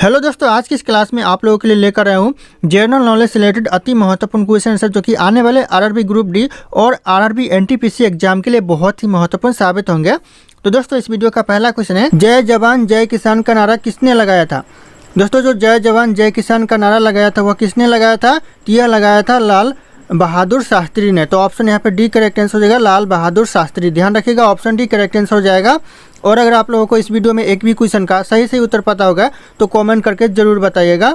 Hello दोस्तों, आज की इस क्लास में आप लोगों के लिए लेकर आया हूँ जनरल नॉलेज से रिलेटेड अति महत्वपूर्ण क्वेश्चन आंसर जो कि आने वाले आरआरबी ग्रुप डी और आरआरबी एनटीपीसी एग्जाम के लिए बहुत ही महत्वपूर्ण साबित होंगे। तो दोस्तों, इस वीडियो का पहला क्वेश्चन है, जय जवान जय किसान का नारा किसने लगाया था। दोस्तों, जो जय जवान जय किसान का नारा लगाया था वह किसने लगाया था? तो यह लगाया था लाल बहादुर शास्त्री ने। तो ऑप्शन यहाँ पे डी करेक्ट आंसर हो जाएगा, लाल बहादुर शास्त्री। ध्यान रखिएगा, ऑप्शन डी करेक्ट आंसर हो जाएगा। और अगर आप लोगों को इस वीडियो में एक भी क्वेश्चन का सही उत्तर पता होगा तो कमेंट करके जरूर बताइएगा।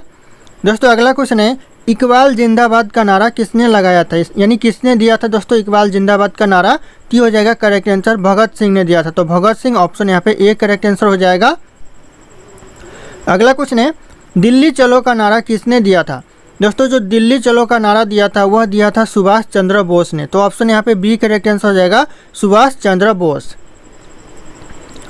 दोस्तों, अगला क्वेश्चन है, इकबाल जिंदाबाद का नारा किसने लगाया था, यानी किसने दिया था दोस्तों इकबाल जिंदाबाद का नारा? तो हो जाएगा करेक्ट आंसर, भगत सिंह ने दिया था। तो भगत सिंह ऑप्शन यहाँ पे ए करेक्ट आंसर हो जाएगा। अगला क्वेश्चन है, दिल्ली चलो का नारा किसने दिया था? दोस्तों, जो दिल्ली चलो का नारा दिया था वह दिया था सुभाष चंद्र बोस ने। तो ऑप्शन यहाँ पे बी करेक्ट आंसर हो जाएगा, सुभाष चंद्र बोस।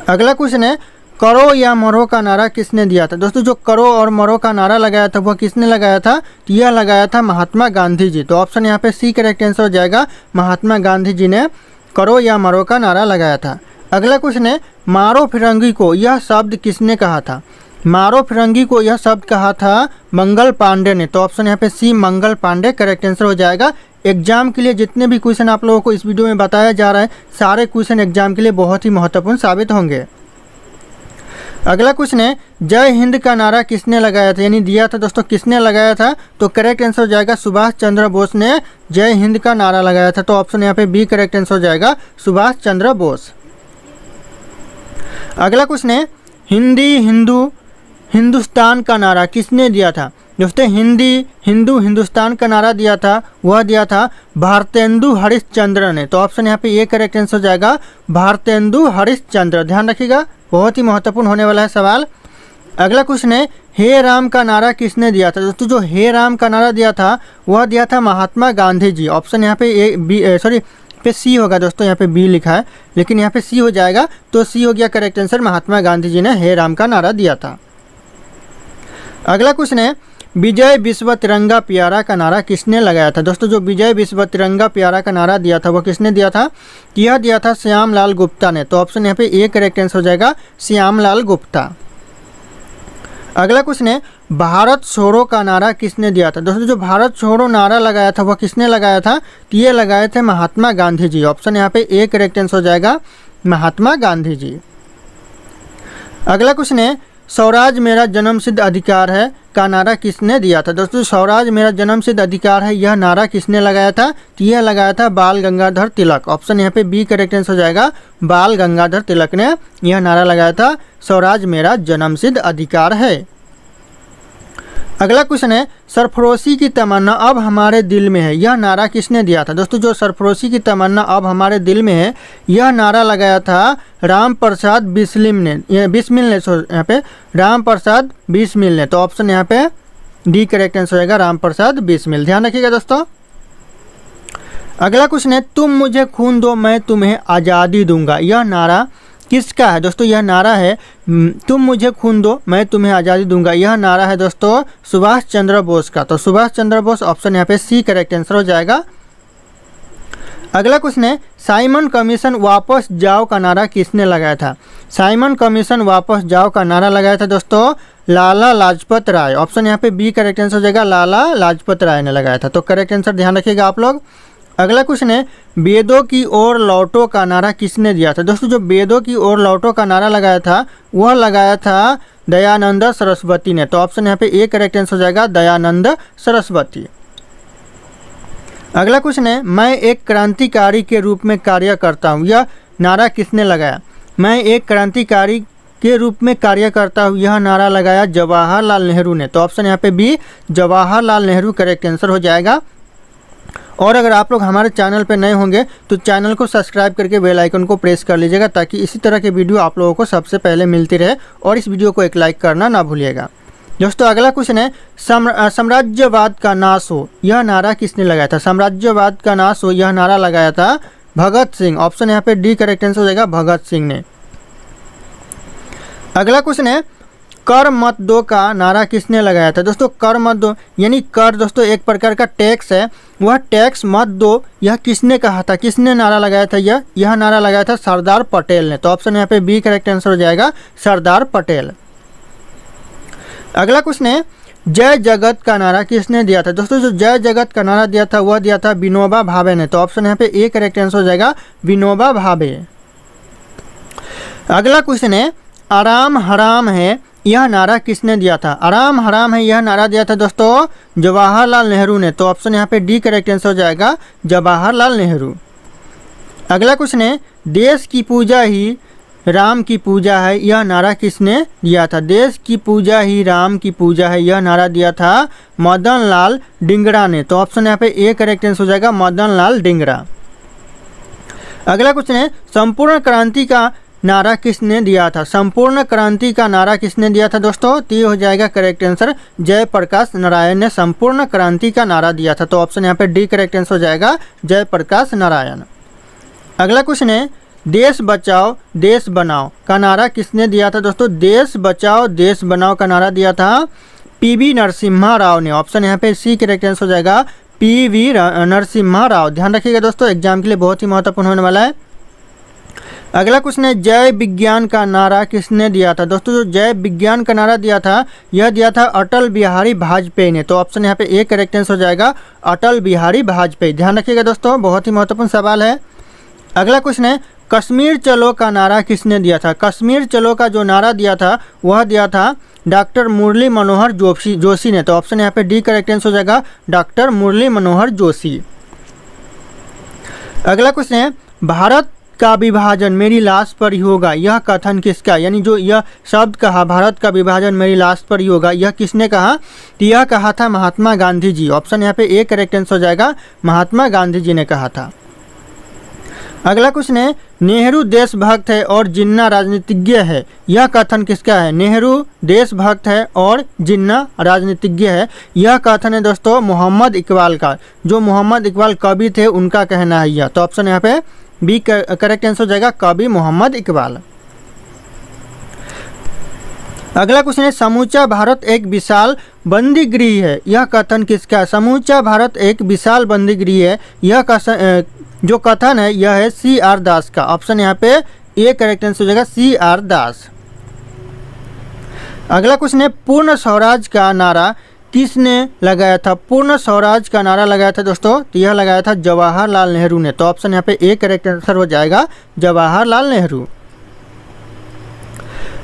अगला क्वेश्चन है, करो या मरो का नारा किसने दिया था? दोस्तों, जो करो और मरो का नारा लगाया था वह किसने लगाया था? तो यह लगाया था महात्मा गांधी जी। तो ऑप्शन यहाँ पे सी करेक्ट आंसर हो जाएगा, महात्मा गांधी जी ने करो या मरो का नारा लगाया था। अगला क्वेश्चन है, मारो फिरंगी को यह शब्द किसने कहा था? मारो फिरंगी को यह शब्द कहा था मंगल पांडे ने। तो ऑप्शन यहाँ पे सी मंगल पांडे करेक्ट आंसर हो जाएगा। एग्जाम के लिए जितने भी क्वेश्चन आप लोगों को इस वीडियो में बताया जा रहा है सारे क्वेश्चन एग्जाम के लिए बहुत ही महत्वपूर्ण साबित होंगे। अगला क्वेश्चन है, जय हिंद का नारा किसने लगाया था, यानी दिया था दोस्तों किसने लगाया था? तो करेक्ट आंसर हो जाएगा, सुभाष चंद्र बोस ने जय हिंद का नारा लगाया था। तो ऑप्शन यहाँ पे बी करेक्ट आंसर हो जाएगा, सुभाष चंद्र बोस। अगला क्वेश्चन है, हिंदुस्तान का नारा किसने दिया था? दोस्तों, हिंदुस्तान का नारा दिया था वह दिया था भारतेंदु हरिश्चंद्र ने। तो ऑप्शन यहाँ पे ये करेक्ट आंसर हो जाएगा, भारतेंदु हरिश्चंद्र। ध्यान रखिएगा, बहुत ही महत्वपूर्ण होने वाला है सवाल। अगला क्वेश्चन है, हे राम का नारा किसने दिया था? दोस्तों, जो हे राम का नारा दिया था वह दिया था महात्मा गांधी जी। ऑप्शन यहाँ पे पे सी होगा दोस्तों, यहाँ पे बी लिखा है लेकिन यहाँ पे सी हो जाएगा। तो सी हो गया करेक्ट आंसर, महात्मा गांधी जी ने हे राम का नारा दिया था। अगला क्वेश्चन है, विजय विश्व तिरंगा प्यारा का नारा किसने लगाया था? दोस्तों, जो विजय विश्व तिरंगा प्यारा का नारा दिया था वह किसने दिया था? यह दिया था श्यामलाल गुप्ता ने। तो ऑप्शन यहाँ पे ए करेक्ट आंसर हो जाएगा, श्यामलाल गुप्ता। अगला क्वेश्चन है, भारत छोड़ो का नारा किसने दिया था? दोस्तों, जो भारत छोड़ो नारा लगाया था वह किसने लगाया था? तो ये लगाए थे महात्मा गांधी जी। ऑप्शन यहाँ पे ए करेक्ट आंसर हो जाएगा, महात्मा गांधी जी। अगला क्वेश्चन है, स्वराज मेरा जन्मसिद्ध अधिकार है का नारा किसने दिया था? दोस्तों, स्वराज मेरा जन्मसिद्ध अधिकार है यह नारा किसने लगाया था? तो यह लगाया था बाल गंगाधर तिलक। ऑप्शन यहाँ पे बी करेक्ट आंसर हो जाएगा, बाल गंगाधर तिलक ने यह नारा लगाया था, स्वराज मेरा जन्मसिद्ध अधिकार है। अगला क्वेश्चन है, सरफरोशी की तमन्ना अब हमारे दिल में है यह नारा किसने दिया था? दोस्तों, जो सरफरोशी की तमन्ना अब हमारे दिल में है यह नारा लगाया था राम प्रसाद बिस्मिल ने, यहाँ पे राम प्रसाद बिस्मिल ने। तो ऑप्शन यहाँ पे डी करेक्ट आंसर होगा, राम प्रसाद बिस्मिल। ध्यान रखिएगा दोस्तों। अगला क्वेश्चन है, तुम मुझे खून दो मैं तुम्हें आज़ादी दूंगा यह नारा किसका है? दोस्तों, यह नारा है तुम मुझे खून दो मैं तुम्हें आज़ादी दूंगा यह नारा है दोस्तों सुभाष चंद्र बोस का। तो सुभाष चंद्र बोस ऑप्शन यहाँ पे सी करेक्ट आंसर हो जाएगा। अगला क्वेश्चन है, साइमन कमीशन वापस जाओ का नारा किसने लगाया था? साइमन कमीशन वापस जाओ का नारा लगाया था दोस्तों लाला लाजपत राय। ऑप्शन यहाँ पे बी करेक्ट आंसर हो जाएगा, लाला लाजपत राय ने लगाया था। तो करेक्ट आंसर ध्यान रखिएगा आप लोग। अगला क्वेश्चन है, वेदों की ओर लौटो का नारा किसने दिया था? दोस्तों, जो वेदों की ओर लौटो का नारा लगाया था वह लगाया था दयानंद सरस्वती ने। तो ऑप्शन यहाँ पे ए करेक्ट आंसर हो जाएगा, दयानंद सरस्वती। अगला क्वेश्चन है, मैं एक क्रांतिकारी के रूप में कार्य करता हूँ यह नारा किसने लगाया? मैं एक क्रांतिकारी के रूप में कार्य करता हूँ यह नारा लगाया जवाहरलाल नेहरू ने। तो ऑप्शन यहाँ पे B Jawaharlal Nehru correct answer हो जाएगा। और अगर आप लोग हमारे चैनल पर नए होंगे तो चैनल को सब्सक्राइब करके बेल आइकन को प्रेस कर लीजिएगा ताकि इसी तरह के वीडियो आप लोगों को सबसे पहले मिलती रहे। और इस वीडियो को एक लाइक करना ना भूलिएगा। दोस्तों, अगला क्वेश्चन है, साम्राज्यवाद का नाश हो यह नारा किसने लगाया था? साम्राज्यवाद का नाश हो यह नारा लगाया था भगत सिंह। ऑप्शन यहाँ पे डी करेक्ट आंसर हो जाएगा, भगत सिंह ने। अगला क्वेश्चन है, कर मत दो का नारा किसने लगाया था? दोस्तों, कर मत दो यानी कर दोस्तों एक प्रकार का टैक्स है, वह टैक्स मत दो यह किसने कहा था, किसने नारा लगाया था? यह नारा लगाया था सरदार पटेल ने। तो ऑप्शन यहाँ पे बी करेक्ट आंसर हो जाएगा, सरदार पटेल। अगला क्वेश्चन है, जय जगत का नारा किसने दिया था? दोस्तों जो जय जगत का नारा दिया था वह दिया था विनोबा भावे ने। तो ऑप्शन यहाँ पे ए करेक्ट आंसर हो जाएगा विनोबा भावे। अगला क्वेश्चन है, आराम हराम है यह नारा किसने दिया था? आराम हराम है यह नारा दिया था दोस्तों जवाहरलाल नेहरू ने। तो ऑप्शन यहाँ पे डी करेक्ट आंसर हो जाएगा जवाहरलाल नेहरू। अगला क्वेश्चन है, देश की पूजा ही राम की पूजा है यह नारा किसने दिया था? देश की पूजा ही राम की पूजा है यह नारा दिया था मदन लाल डिंगरा ने। तो ऑप्शन यहाँ पे ए करेक्ट आंसर हो जाएगा मदन लाल डिंगरा। अगला क्वेश्चन है, संपूर्ण क्रांति का नारा किसने दिया था? संपूर्ण क्रांति का नारा किसने दिया था दोस्तों? तो ये हो जाएगा करेक्ट आंसर जयप्रकाश नारायण ने संपूर्ण क्रांति का नारा दिया था। तो ऑप्शन यहाँ पे डी करेक्ट आंसर हो जाएगा जयप्रकाश नारायण। अगला क्वेश्चन है, देश बचाओ देश बनाओ का नारा किसने दिया था दोस्तों? देश बचाओ देश बनाओ का नारा दिया था पीवी नरसिम्हा राव ने। ऑप्शन यहाँ पे सी करेक्ट आंसर हो जाएगा पीवी नरसिम्हा राव। ध्यान रखिएगा दोस्तों, एग्जाम के लिए बहुत ही महत्वपूर्ण होने वाला है। अगला क्वेश्चन है, जय विज्ञान का नारा किसने दिया था? दोस्तों जो जय विज्ञान का नारा दिया था यह दिया था अटल बिहारी वाजपेयी ने। तो ऑप्शन यहाँ पे ए करेक्ट आंसर हो जाएगा अटल बिहारी वाजपेयी। ध्यान रखिएगा दोस्तों, बहुत ही महत्वपूर्ण सवाल है। अगला क्वेश्चन है, कश्मीर चलो का नारा किसने दिया था? कश्मीर चलो का जो नारा दिया था वह दिया था डॉक्टर मुरली मनोहर जोशी ने। तो ऑप्शन यहाँ पे डी करेक्ट आंसर हो जाएगा डॉक्टर मुरली मनोहर जोशी। अगला क्वेश्चन है, भारत का विभाजन मेरी लाश पर ही होगा यह कथन किसका? यानी जो यह शब्द कहा भारत का विभाजन मेरी लाश पर ही होगा यह किसने कहा? तो यह कहा था महात्मा गांधी जी। ऑप्शन यहाँ पे ए करेक्ट आंसर हो जाएगा महात्मा गांधी जी ने कहा था। अगला क्वेश्चन है, नेहरू देशभक्त है और जिन्ना राजनीतिज्ञ है यह कथन किसका है? नेहरू देशभक्त है और जिन्ना राजनीतिज्ञ है यह कथन है दोस्तों मोहम्मद इकबाल का। जो मोहम्मद इकबाल कवि थे उनका कहना है यह। तो ऑप्शन यहाँ पे बी करेक्ट आंसर हो जाएगा कवि मोहम्मद इकबाल। अगला क्वेश्चन है, समूचा भारत एक विशाल बंदी गृह है यह कथन किसका? समूचा भारत एक विशाल बंदी गृह है यह जो कथन है यह है सी आर दास का। ऑप्शन यहाँ पे ए करेक्ट आंसर हो जाएगा सी आर दास। अगला क्वेश्चन है, पूर्ण स्वराज का नारा किसने लगाया था? पूर्ण स्वराज का नारा लगाया था दोस्तों तो यह लगाया था जवाहरलाल नेहरू ने। तो ऑप्शन यहाँ पे ए करेक्ट आंसर हो जाएगा जवाहरलाल नेहरू।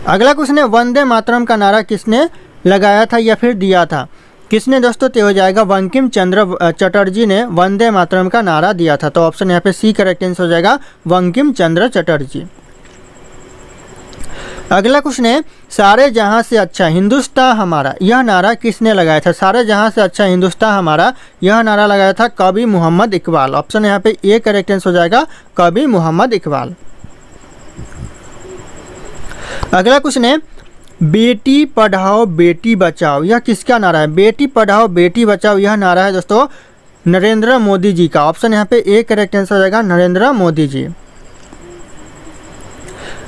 अगला क्वेश्चन है, वंदे मातरम का नारा किसने लगाया था या फिर दिया था? किसने दोस्तों? तो हो जाएगा बंकिम चंद्र चटर्जी ने वंदे मातरम का नारा दिया था। तो ऑप्शन यहाँ पे सी करेक्ट आंसर हो जाएगा बंकिम चंद्र चटर्जी। अगला क्वेश्चन है, सारे जहां से अच्छा हिंदुस्तान हमारा यह नारा किसने लगाया था? सारे जहां से अच्छा हिंदुस्तान हमारा यह नारा लगाया था कवि मोहम्मद इकबाल। ऑप्शन यहाँ पे ए करेक्ट आंसर हो जाएगा कवि मोहम्मद इकबाल। अगला क्वेश्चन है, बेटी पढ़ाओ बेटी बचाओ यह किसका नारा है? बेटी पढ़ाओ बेटी बचाओ यह नारा है दोस्तों नरेंद्र मोदी जी का। ऑप्शन यहाँ पे ए करेक्ट आंसर हो जाएगा नरेंद्र मोदी जी।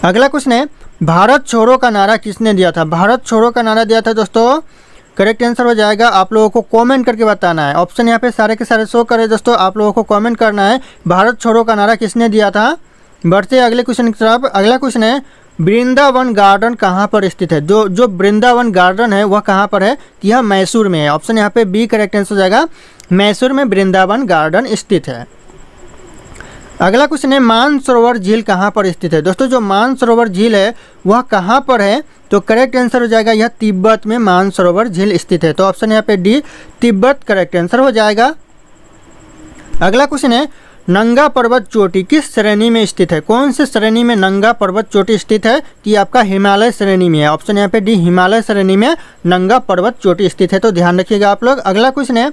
अगला क्वेश्चन है, भारत छोड़ो का नारा किसने दिया था? भारत छोड़ो का नारा दिया था दोस्तों करेक्ट आंसर हो जाएगा आप लोगों को कमेंट करके बताना है। ऑप्शन यहाँ पे सारे के सारे शो करे दोस्तों, आप लोगों को कमेंट करना है भारत छोड़ो का नारा किसने दिया था। बढ़ते अगले क्वेश्चन की तरफ। अगला क्वेश्चन है, वृंदावन गार्डन कहाँ पर स्थित है? जो वृंदावन गार्डन है वह कहाँ पर है? यह मैसूर में है। ऑप्शन यहाँ पे बी करेक्ट आंसर हो जाएगा मैसूर में वृंदावन गार्डन स्थित है। अगला क्वेश्चन है, मानसरोवर झील कहाँ पर स्थित है? दोस्तों जो मानसरोवर झील है वह कहाँ पर है? तो करेक्ट आंसर हो जाएगा यह तिब्बत में मानसरोवर झील स्थित है। तो ऑप्शन यहाँ पे डी तिब्बत करेक्ट आंसर हो जाएगा। अगला क्वेश्चन है, नंगा पर्वत चोटी किस श्रेणी में स्थित है? कौन से श्रेणी में नंगा पर्वत चोटी स्थित है? कि आपका हिमालय श्रेणी में है। ऑप्शन यहाँ पे डी हिमालय श्रेणी में नंगा पर्वत चोटी स्थित है। तो ध्यान रखिएगा आप लोग। अगला क्वेश्चन है,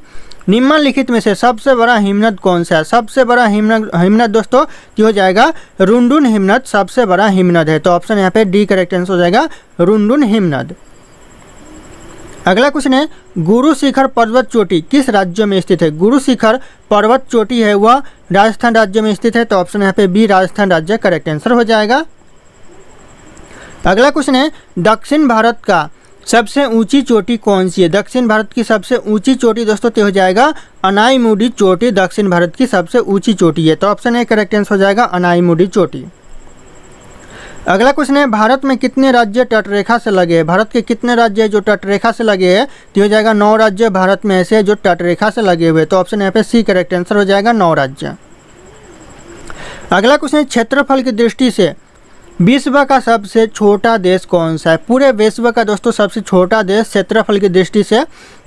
निम्नलिखित में से सबसे बड़ा हिमनद कौन सा है? सबसे बड़ा हिमनद दोस्तों की हो जाएगा रुंडुन हिमनद सबसे बड़ा हिमनद है। तो ऑप्शन यहाँ पे डी करेक्ट आंसर हो जाएगा रुंडुन हिमनद। अगला क्वेश्चन है, गुरु शिखर पर्वत चोटी किस राज्य में स्थित है? गुरु शिखर पर्वत चोटी है वह राजस्थान राज्य में स्थित है। तो ऑप्शन यहाँ पे बी राजस्थान राज्य करेक्ट आंसर हो जाएगा। अगला क्वेश्चन है, दक्षिण भारत का सबसे ऊंची चोटी कौन सी है? दक्षिण भारत की सबसे ऊंची चोटी दोस्तों तो हो जाएगा अनाईमुडी चोटी दक्षिण भारत की सबसे ऊंची चोटी है। तो ऑप्शन ए करेक्ट आंसर हो जाएगा अनाईमुडी चोटी। अगला क्वेश्चन है, भारत में कितने राज्य तटरेखा से लगे हैं? भारत के कितने राज्य जो तटरेखा से लगे हैं? तो हो जाएगा 9 राज्य भारत में ऐसे जो तटरेखा से लगे हुए। तो ऑप्शन यहाँ पे सी करेक्ट आंसर हो जाएगा, 9 राज्य। अगला क्वेश्चन है, क्षेत्रफल की दृष्टि से विश्व का सबसे छोटा देश कौन सा है? पूरे विश्व का दोस्तों सबसे छोटा देश क्षेत्रफल की दृष्टि से,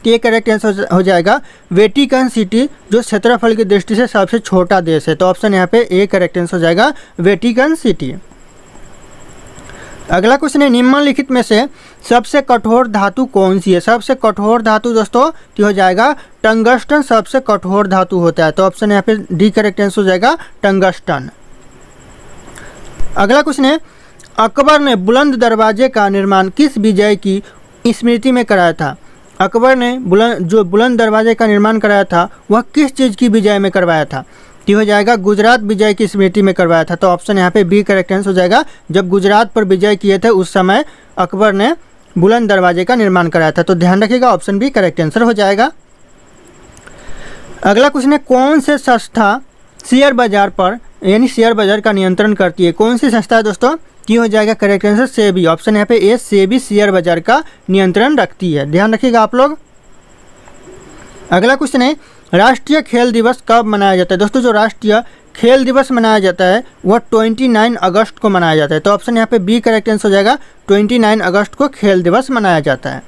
ये करेक्ट आंसर हो जाएगा वेटिकन सिटी, जो क्षेत्रफल की दृष्टि से सबसे छोटा देश है। तो ऑप्शन यहाँ पे ए करेक्ट आंसर हो जाएगा, वेटिकन सिटी। अगला क्वेश्चन है, निम्नलिखित में से सबसे कठोर धातु कौन सी है? सबसे कठोर धातु दोस्तों तो हो जाएगा टंगस्टन, सबसे कठोर धातु होता है। तो ऑप्शन यहाँ पे डी करेक्ट आंसर हो जाएगा, टंगस्टन। अगला क्वेश्चन है, अकबर ने बुलंद दरवाजे का निर्माण किस विजय की स्मृति में कराया था? अकबर ने बुलंद दरवाजे का निर्माण कराया था वह किस चीज़ की विजय में करवाया था? तो हो जाएगा गुजरात विजय की स्मृति में करवाया था। तो ऑप्शन यहाँ पे बी करेक्ट आंसर हो जाएगा, जब गुजरात पर विजय किए थे उस समय अकबर ने बुलंद दरवाजे का निर्माण कराया था। तो ध्यान रखिएगा, ऑप्शन बी करेक्ट आंसर हो जाएगा। अगला क्वेश्चन है, कौन से संस्था शेयर बाजार पर यानी शेयर बाजार का नियंत्रण करती है? कौन सी संस्था है दोस्तों? की हो जाएगा करेक्ट आंसर सेबी। ऑप्शन यहाँ पे ए सेबी शेयर बाजार का नियंत्रण रखती है, ध्यान रखिएगा आप लोग। अगला क्वेश्चन है, राष्ट्रीय खेल दिवस कब मनाया जाता है? दोस्तों जो राष्ट्रीय खेल दिवस मनाया जाता है वह 29 अगस्त को मनाया जाता है। तो ऑप्शन यहाँ पे बी करेक्ट आंसर हो जाएगा, 29 अगस्त को खेल दिवस मनाया जाता है।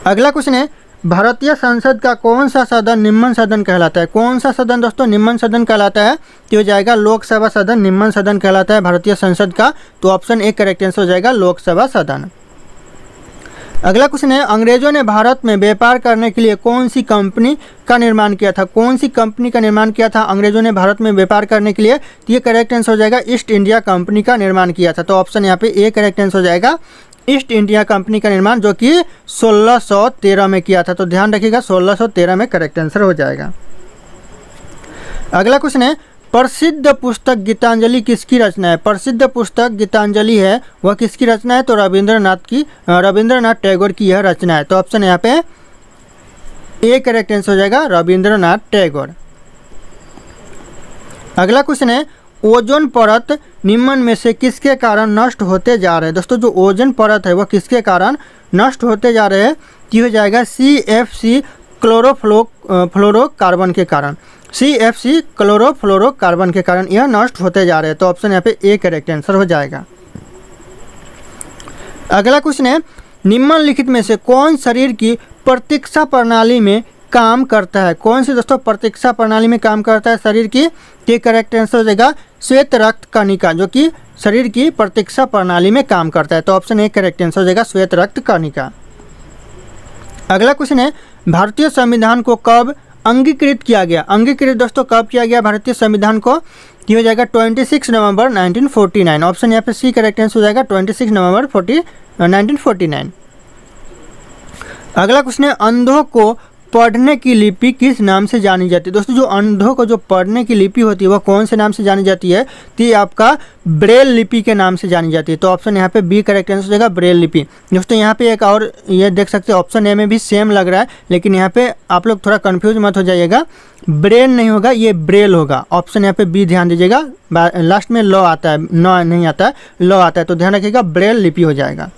अगला क्वेश्चन है, भारतीय संसद का कौन सा सदन निम्न सदन कहलाता है? कौन सा सदन दोस्तों निम्न सदन कहलाता है? तो हो जाएगा लोकसभा सदन निम्न सदन कहलाता है भारतीय संसद का। तो ऑप्शन ए करेक्ट आंसर हो जाएगा, लोकसभा सदन। अगला क्वेश्चन है, अंग्रेजों ने भारत में व्यापार करने के लिए कौन सी कंपनी का निर्माण किया था? कौन सी कंपनी का निर्माण किया था अंग्रेजों ने भारत में व्यापार करने के लिए? तो ये करेक्ट आंसर हो जाएगा, ईस्ट इंडिया कंपनी का निर्माण किया था। तो ऑप्शन यहाँ पे ए करेक्ट आंसर हो जाएगा, ईस्ट इंडिया कंपनी का निर्माण जो कि 1613 में किया था। तो ध्यान रखिएगा 1613 में करेक्ट आंसर हो जाएगा। अगला क्वेश्चन है, प्रसिद्ध पुस्तक गीतांजलि किसकी रचना है? प्रसिद्ध पुस्तक गीतांजलि है वह किसकी रचना है? तो रविंद्रनाथ टैगोर की यह रचना है। तो ऑप्शन यहाँ पे ए करेक्ट आंसर हो जाएगा, रविंद्रनाथ टैगोर। अगला क्वेश्चन है, ओजोन परत निम्न में से किसके कारण नष्ट होते जा रहे हैं? दोस्तों जो ओजोन परत है वह किसके कारण नष्ट होते जा रहे हैं? ये हो जाएगा CFC क्लोरोफ्लोरोकार्बन के कारण। CFC क्लोरोफ्लोरोकार्बन के कारण यह नष्ट होते जा रहे हैं। तो ऑप्शन यहाँ पे ए करेक्ट आंसर हो जाएगा। अगला क्वेश्चन है, निम्नलिखित में से कौन शरीर की प्रतीक्षा प्रणाली में काम करता है? कौन सी दोस्तों प्रतीक्षा प्रणाली में काम करता है शरीर की? ये करेक्ट आंसर हो जाएगा, श्वेत रक्त कणिका, जो कि शरीर की प्रतीक्षा प्रणाली में काम करता है। तो ऑप्शन ए करेक्ट आंसर हो जाएगा, श्वेत रक्त कणिका। अगला क्वेश्चन है, भारतीय संविधान को कब अंगीकृत किया गया? अंगीकृत दोस्तों कब किया गया भारतीय संविधान को? ये हो जाएगा 26 नवंबर 1949। ऑप्शन यहाँ पे सी करेक्ट आंसर हो जाएगा, 26 नवंबर 1949। अगला क्वेश्चन है, अंधों को पढ़ने की लिपि किस नाम से जानी जाती है? दोस्तों जो अंधों को जो पढ़ने की लिपि होती है वह कौन से नाम से जानी जाती है? तो ये आपका ब्रेल लिपि के नाम से जानी जाती है। तो ऑप्शन यहाँ पे बी करेक्ट आंसर हो जाएगा, ब्रेल लिपि। दोस्तों यहाँ पे एक और ये देख सकते हैं, ऑप्शन ए में भी सेम लग रहा है, लेकिन यहाँ पे आप लोग थोड़ा कंफ्यूज मत हो जाइएगा, ब्रेल नहीं होगा, ये ब्रेल होगा। ऑप्शन यहाँ पे बी ध्यान दीजिएगा, लास्ट में लॉ आता है, नॉ नहीं आता है, लॉ आता है। तो ध्यान रखिएगा, ब्रेल लिपि हो जाएगा।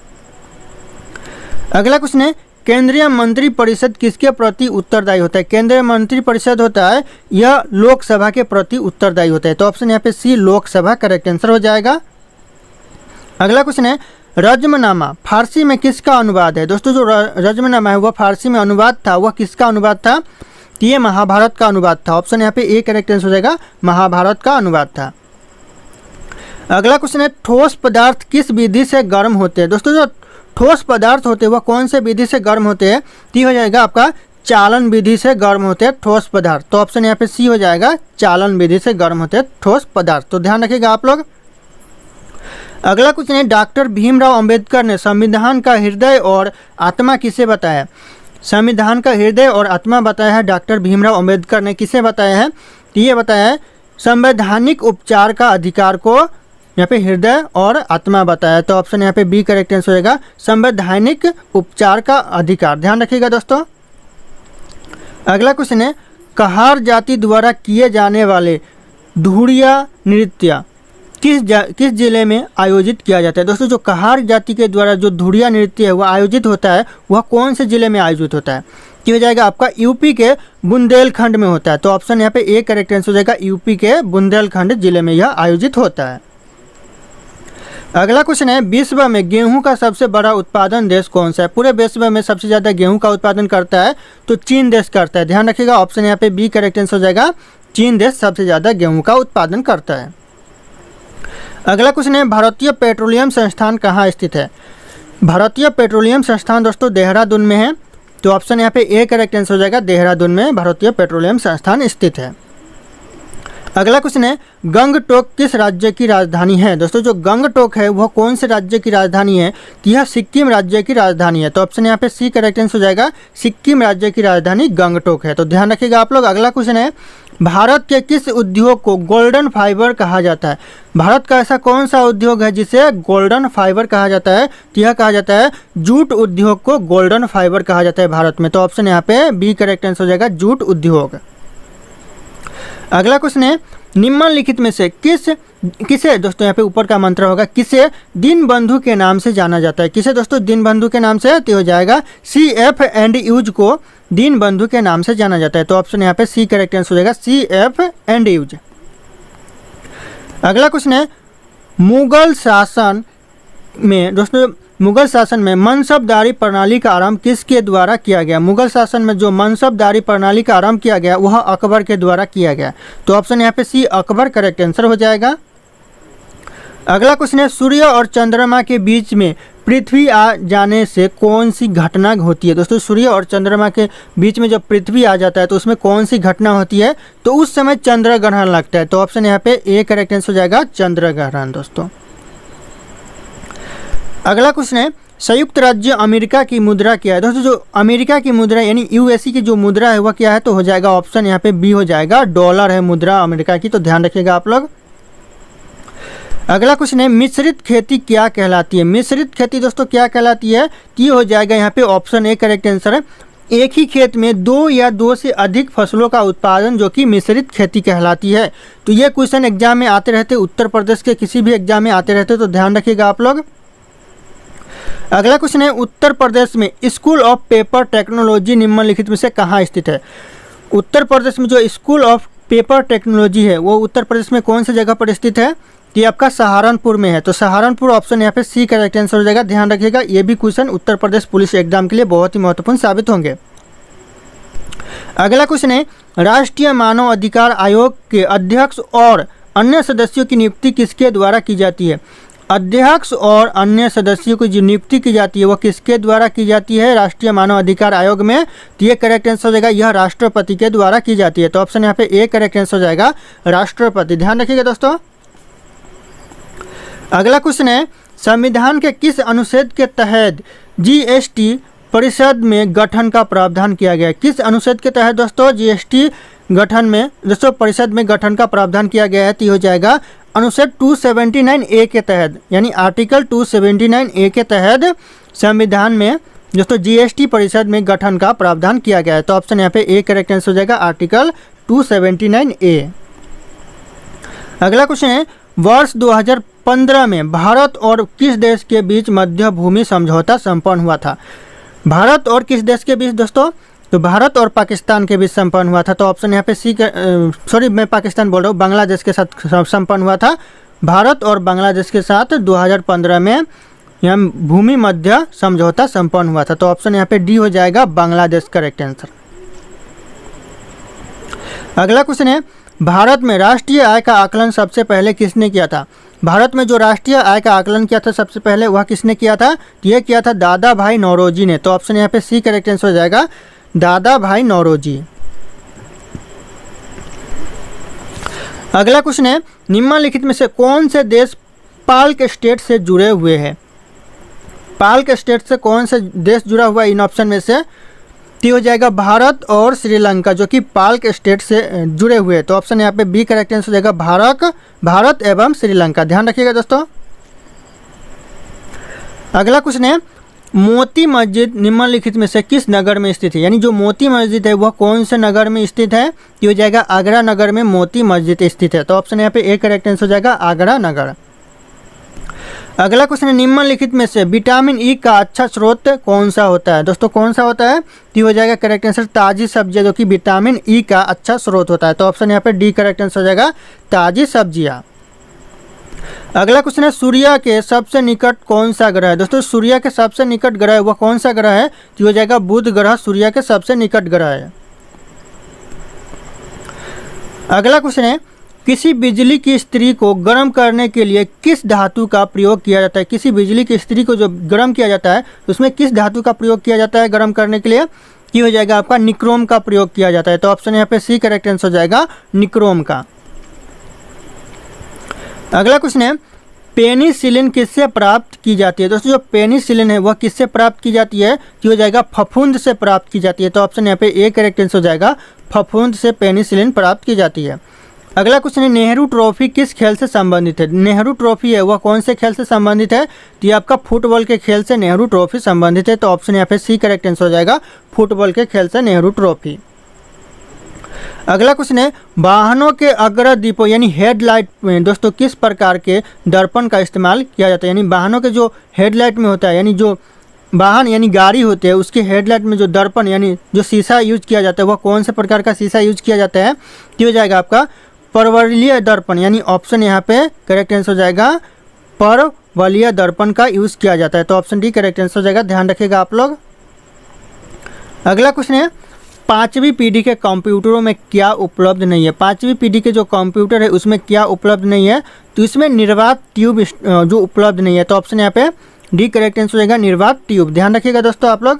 अगला क्वेश्चन है, केंद्रीय मंत्री परिषद किसके प्रति उत्तरदायी होता है? केंद्रीय मंत्री परिषद होता है यह लोकसभा के प्रति उत्तरदायी होता है। तो ऑप्शन यहाँ पे सी लोकसभा करेक्ट आंसर हो जाएगा। अगला क्वेश्चन है, रज्मनामा फारसी में किसका अनुवाद है? दोस्तों जो रज्मनामा है वह फारसी में अनुवाद था, वह किसका अनुवाद था? ये महाभारत का अनुवाद था। ऑप्शन यहाँ पे ए करेक्ट आंसर हो जाएगा, महाभारत का अनुवाद था। अगला क्वेश्चन है, ठोस पदार्थ किस विधि से गर्म होते हैं? दोस्तों जो ठोस पदार्थ होते हैं वह कौन से विधि से गर्म होते हैं? तो हो जाएगा आपका चालन विधि से गर्म होते हैं ठोस पदार्थ। तो ऑप्शन यहाँ पे सी हो जाएगा, चालन विधि से गर्म होते हैं ठोस पदार्थ। तो ध्यान रखिएगा आप लोग। अगला क्वेश्चन है, डॉक्टर भीमराव अंबेडकर ने संविधान का हृदय और आत्मा किसे बताया? संविधान का हृदय और आत्मा बताया है डॉक्टर भीमराव अंबेडकर ने, किसे बताया है? तो ये बताया है संवैधानिक उपचार का अधिकार को यहाँ पे हृदय और आत्मा बताया। तो ऑप्शन यहाँ पे बी करेक्ट आंसर होगा, संवैधानिक उपचार का अधिकार। ध्यान रखिएगा दोस्तों। अगला क्वेश्चन है, कहार जाति द्वारा किए जाने वाले धुड़िया नृत्य किस जिले में आयोजित किया जाता है। दोस्तों जो कहार जाति के द्वारा जो धुरिया नृत्य है वह आयोजित होता है, वह कौन से जिले में आयोजित होता है। तो हो जाएगा आपका यूपी के बुंदेलखंड में होता है। तो ऑप्शन यहाँ पे ए करेक्ट आंसर हो जाएगा, यूपी के बुंदेलखंड जिले में यह आयोजित होता है। अगला क्वेश्चन है, विश्व में गेहूं का सबसे बड़ा उत्पादन देश कौन सा है। पूरे विश्व में सबसे ज़्यादा गेहूं का उत्पादन करता है तो चीन देश करता है। ध्यान रखिएगा, ऑप्शन यहाँ पे बी करेक्ट आंसर हो जाएगा, चीन देश सबसे ज़्यादा गेहूं का उत्पादन करता है। अगला क्वेश्चन है, भारतीय पेट्रोलियम संस्थान कहाँ स्थित है। भारतीय पेट्रोलियम संस्थान दोस्तों देहरादून में है। तो ऑप्शन यहाँ पे ए करेक्ट आंसर हो जाएगा, देहरादून में भारतीय पेट्रोलियम संस्थान स्थित है। अगला क्वेश्चन है, गंगटोक किस राज्य की राजधानी है। दोस्तों जो गंगटोक है वह कौन से राज्य की राजधानी है। तो यह सिक्किम राज्य की राजधानी है। तो ऑप्शन यहाँ पे सी करेक्ट आंसर हो जाएगा, सिक्किम राज्य की राजधानी गंगटोक है। तो ध्यान रखिएगा आप लोग। अगला क्वेश्चन है, भारत के किस उद्योग को गोल्डन फाइबर कहा जाता है। भारत का ऐसा कौन सा उद्योग है जिसे गोल्डन फाइबर कहा जाता है। तो यह कहा जाता है जूट उद्योग को गोल्डन फाइबर कहा जाता है भारत में। तो ऑप्शन यहाँ पे बी करेक्ट आंसर हो जाएगा, जूट उद्योग। अगला क्वेश्चन है, निम्नलिखित में से किसे दोस्तों यहाँ पे ऊपर का मंत्र होगा, किसे दीनबंधु के नाम से जाना जाता है। किसे दोस्तों दीनबंधु के नाम से। तो हो जाएगा CF एंड यूज को दीनबंधु के नाम से जाना जाता है। तो ऑप्शन यहाँ पे सी करेक्ट आंसर हो जाएगा, CF एंड यूज। अगला क्वेश्चन है, मुगल शासन में मनसबदारी प्रणाली का आरंभ किसके द्वारा किया गया। मुगल शासन में जो मनसबदारी प्रणाली का आरंभ किया गया वह अकबर के द्वारा किया गया। तो ऑप्शन यहाँ पे सी अकबर करेक्ट आंसर हो जाएगा। अगला क्वेश्चन है, सूर्य और चंद्रमा के बीच में पृथ्वी आ जाने से कौन सी घटना होती है। दोस्तों सूर्य और चंद्रमा के बीच में जब पृथ्वी आ जाता है तो उसमें कौन सी घटना होती है। तो उस समय चंद्र ग्रहण लगता है। तो ऑप्शन यहाँ पे ए करेक्ट आंसर हो जाएगा, चंद्र ग्रहण दोस्तों। अगला क्वेश्चन है, संयुक्त राज्य अमेरिका की मुद्रा क्या है। दोस्तों जो अमेरिका की मुद्रा यानी यूएससी की जो मुद्रा है वह क्या है। तो हो जाएगा ऑप्शन यहाँ पे बी हो जाएगा, डॉलर है मुद्रा अमेरिका की। तो ध्यान रखिएगा आप लोग। अगला क्वेश्चन है, मिश्रित खेती क्या कहलाती है। मिश्रित खेती दोस्तों क्या कहलाती है। तो ये हो जाएगा यहाँ पे ऑप्शन ए करेक्ट आंसर है, एक ही खेत में दो या दो से अधिक फसलों का उत्पादन जो कि मिश्रित खेती कहलाती है। तो ये क्वेश्चन एग्जाम में आते रहते, उत्तर प्रदेश के किसी भी एग्जाम में आते रहते। तो ध्यान रखिएगा आप लोग। अगला क्वेश्चन है, उत्तर प्रदेश में स्कूल ऑफ पेपर टेक्नोलॉजी निम्नलिखित में से कहाँ स्थित है। उत्तर प्रदेश में जो स्कूल ऑफ पेपर टेक्नोलॉजी है वो उत्तर प्रदेश में कौन सी जगह पर स्थित है। ये आपका सहारनपुर में है। तो सहारनपुर ऑप्शन यहाँ पे सी करेक्ट आंसर हो जाएगा। ध्यान रखिएगा, ये भी question Uttar Pradesh police exam के लिए बहुत ही महत्वपूर्ण साबित होंगे। अगला क्वेश्चन है, राष्ट्रीय मानव अधिकार आयोग के अध्यक्ष और अन्य सदस्यों की नियुक्ति किसके द्वारा की जाती है। अध्यक्ष और अन्य सदस्यों की जो नियुक्ति की जाती है वह किसके द्वारा की जाती है राष्ट्रीय मानव अधिकार आयोग में। तो ये करेक्ट आंसर हो जाएगा, यह राष्ट्रपति के द्वारा की जाती है। तो ऑप्शन यहाँ पे ए करेक्ट आंसर हो जाएगा, राष्ट्रपति। ध्यान रखिएगा दोस्तों। अगला क्वेश्चन है, संविधान के किस अनुच्छेद के तहत GST परिषद में गठन का प्रावधान किया गया है। किस अनुच्छेद के तहत दोस्तों GST गठन में दोस्तों परिषद में गठन का प्रावधान किया गया है। तो हो जाएगा अनुच्छेद 279A के तहत, यानी आर्टिकल 279A के तहत संविधान में दोस्तों GST परिषद में गठन का प्रावधान किया गया है। तो ऑप्शन यहाँ पे ए करेक्ट आंसर हो जाएगा, आर्टिकल 279A। अगला क्वेश्चन है, वर्ष 2015 में भारत और किस देश के बीच मध्य भूमि समझौता संपन्न हुआ था। भारत और किस देश के बीच दोस्तों। तो भारत और पाकिस्तान के बीच संपन्न हुआ था। तो ऑप्शन यहाँ पे सी सॉरी मैं पाकिस्तान बोल रहा हूँ, बांग्लादेश के साथ संपन्न हुआ था। भारत और बांग्लादेश के साथ 2015 में यहाँ भूमि मध्य समझौता संपन्न हुआ था। तो ऑप्शन यहाँ पे डी हो जाएगा, बांग्लादेश करेक्ट आंसर। अगला क्वेश्चन है, भारत में राष्ट्रीय आय का आकलन सबसे पहले किसने किया था। भारत में जो राष्ट्रीय आय का आकलन किया था सबसे पहले वह किसने किया था। यह किया था दादा भाई नौरोजी ने। तो ऑप्शन यहाँ पे सी करेक्ट आंसर हो जाएगा, दादा भाई नौरोजी। अगला क्वेश्चन है, निम्नलिखित में से कौन से देश पाल्क स्टेट से जुड़े हुए हैं। पाल्क स्टेट से कौन से देश जुड़ा हुआ है इन ऑप्शन में से। तो हो जाएगा भारत और श्रीलंका जो कि पाल्क स्टेट से जुड़े हुए हैं। तो ऑप्शन यहाँ पे बी करेक्ट आंसर हो जाएगा, भारत एवं श्रीलंका। ध्यान रखिएगा दोस्तों। अगला क्वेश्चन है, मोती मस्जिद निम्नलिखित में से किस नगर में स्थित है? यानी जो मोती मस्जिद है वह कौन से नगर में स्थित है? ये हो जाएगा आगरा नगर में मोती मस्जिद स्थित है। तो ऑप्शन यहाँ पे ए करेक्ट आंसर हो जाएगा आगरा नगर। अगला क्वेश्चन है निम्नलिखित में से विटामिन ई का अच्छा स्रोत कौन सा होता है? दोस्तों कौन सा होता है? तो हो जाएगा करेक्ट आंसर ताजी सब्जियां, जो कि विटामिन ई का अच्छा स्रोत होता है। तो ऑप्शन यहाँ पे डी करेक्ट आंसर हो जाएगा ताजी सब्जियां। अगला क्वेश्चन है सूर्य के सबसे निकट कौन सा ग्रह है? दोस्तों सूर्य के सबसे निकट ग्रह है वह कौन सा ग्रह है? तो हो जाएगा बुध ग्रह सूर्य के सबसे निकट ग्रह है। अगला क्वेश्चन है किसी बिजली की स्त्री को गर्म करने के लिए किस धातु का प्रयोग किया जाता है? किसी बिजली की स्त्री को जो गर्म किया जाता है उसमें किस धातु का प्रयोग किया जाता है गर्म करने के लिए? ये हो जाएगा आपका निक्रोम का प्रयोग किया जाता है। तो ऑप्शन यहाँ पे सी करेक्ट आंसर हो जाएगा निक्रोम का। अगला क्वेश्चन है पेनिसिलिन किससे प्राप्त की जाती है? दोस्तों जो पेनिसिलिन है वह किससे प्राप्त की जाती है? तो हो जाएगा फफूंद से प्राप्त की जाती है। तो ऑप्शन यहाँ पे ए करेक्ट आंसर हो जाएगा फफूंद से पेनिसिलिन प्राप्त की जाती है। अगला क्वेश्चन है नेहरू ट्रॉफी किस खेल से संबंधित है? नेहरू ट्रॉफी है वह कौन से खेल से संबंधित है? तो ये आपका फुटबॉल के खेल से नेहरू ट्रॉफी संबंधित है। तो ऑप्शन यहाँ पे सी करेक्ट आंसर हो जाएगा फुटबॉल के खेल से नेहरू ट्रॉफी। अगला क्वेश्चन है वाहनों के अग्र दीपों यानी हेडलाइट में दोस्तों किस प्रकार के दर्पण का इस्तेमाल किया जाता है? यानी वाहनों के जो हेडलाइट में होता है, यानी जो वाहन यानी गाड़ी होते हैं उसके हेडलाइट में जो दर्पण यानी जो शीशा यूज किया जाता है वह कौन से प्रकार का शीशा यूज किया जाता है? तो हो जाएगा आपका परवलयीय दर्पण, यानी ऑप्शन यहाँ पे करेक्ट आंसर हो जाएगा परवलयीय दर्पण का यूज किया जाता है। तो ऑप्शन डी करेक्ट आंसर हो जाएगा, ध्यान रखिएगा आप लोग। अगला क्वेश्चन है पांचवी पीढ़ी के कंप्यूटरों में क्या उपलब्ध नहीं है? पांचवी पीढ़ी के जो कंप्यूटर है उसमें क्या उपलब्ध नहीं है? तो इसमें निर्वात ट्यूब जो उपलब्ध नहीं है। तो ऑप्शन यहाँ पे डी करेक्ट आंसर हो जाएगा निर्वात ट्यूब, ध्यान रखिएगा दोस्तों आप लोग।